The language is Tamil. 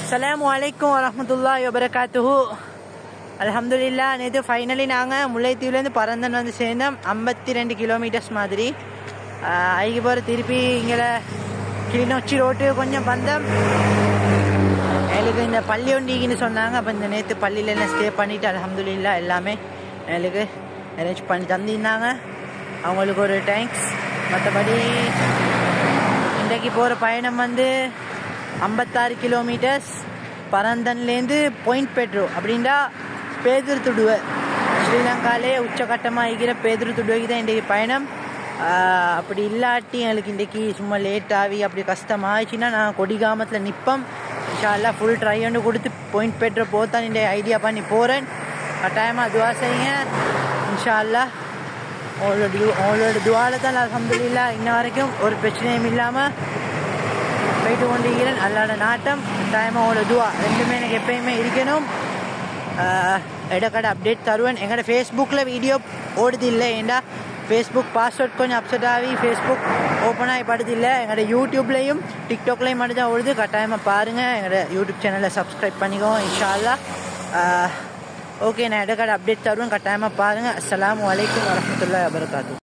Assalamualaikum warahmatullahi wabarakatuh. அல்ஹம்துலில்லாஹ் நேற்று ஃபைனலி நாங்கள் முல்லைத்தீவுலேருந்து பரந்தன் வந்து சேர்ந்தோம். 52 கிலோமீட்டர்ஸ் மாதிரி அதுக்கு போகிற திருப்பி இங்கே கிளிநொச்சி ரோட்டு கொஞ்சம் பந்தம் எங்களுக்கு இந்த பள்ளி ஒண்டிக்குன்னு சொன்னாங்க. அப்போ இந்த நேற்று பள்ளியில் எல்லாம் ஸ்டே பண்ணிவிட்டு அல்ஹம்துலில்லாஹ் எல்லாமே எங்களுக்கு அரேஞ்ச் பண்ணி தந்திருந்தாங்க. அவங்களுக்கு ஒரு தேங்க்ஸ். மற்றபடி இன்றைக்கு போகிற பயணம் வந்து 56 கிலோமீட்டர்ஸ் பரந்தன்லேருந்து பாயிண்ட் பெட்ரோ அப்படின்டா பேதுருத்துடுவை ஸ்ரீலங்காலே உச்சகட்டமாக இருக்கிற பேதுருத்துடுவைக்கு தான் இன்றைக்கு பயணம். அப்படி இல்லாட்டி எங்களுக்கு இன்றைக்கி சும்மா லேட் ஆகி அப்படி கஷ்டமாகிடுச்சின்னா நான் கொடிகாமத்தில் நிற்போம். இன்ஷா அல்லாஹ் ஃபுல் ட்ரை ஒன்று கொடுத்து பாயிண்ட் பெட்ரோ போத்தான் இன்றைய ஐடியா பண்ணி போகிறேன். கட்டாயமாக துவா செய்யுங்க. இன்ஷா அல்லாஹ் உங்களோட துவாவில் தான் அல்ஹம்துலில்லாஹ் இன்ன வரைக்கும் ஒரு பிரச்சனையும் இல்லாமல் போயிட்டு கொண்டிருக்கிறேன். அல்லாட நாட்டம் டைமாக உங்களோட துவா ரெண்டுமே எனக்கு எப்பயுமே இருக்கணும். இடக்கடை அப்டேட் தருவேன். எங்களோட ஃபேஸ்புக்கில் வீடியோ ஓடுது இல்லை. ஏண்டா ஃபேஸ்புக் பாஸ்வேர்ட் கொஞ்சம் அப்செட் ஆகி ஃபேஸ்புக் ஓப்பன் ஆகி படுது இல்லை. எங்களோட யூடியூப்லேயும் டிக்டாக்லேயும் மட்டும் தான் ஓடுது. கட்டாயமாக பாருங்கள். எங்களோட யூடியூப் சேனலை சப்ஸ்கிரைப் பண்ணிக்கோங்க இன்ஷா அல்லாஹ். ஓகே, நான் இடக்கடை அப்டேட் தருவேன். கட்டாயமாக பாருங்கள். அஸ்ஸலாமு அலைக்கும் வரஹ்மத்துல்லாஹி வபரகாத்துஹு.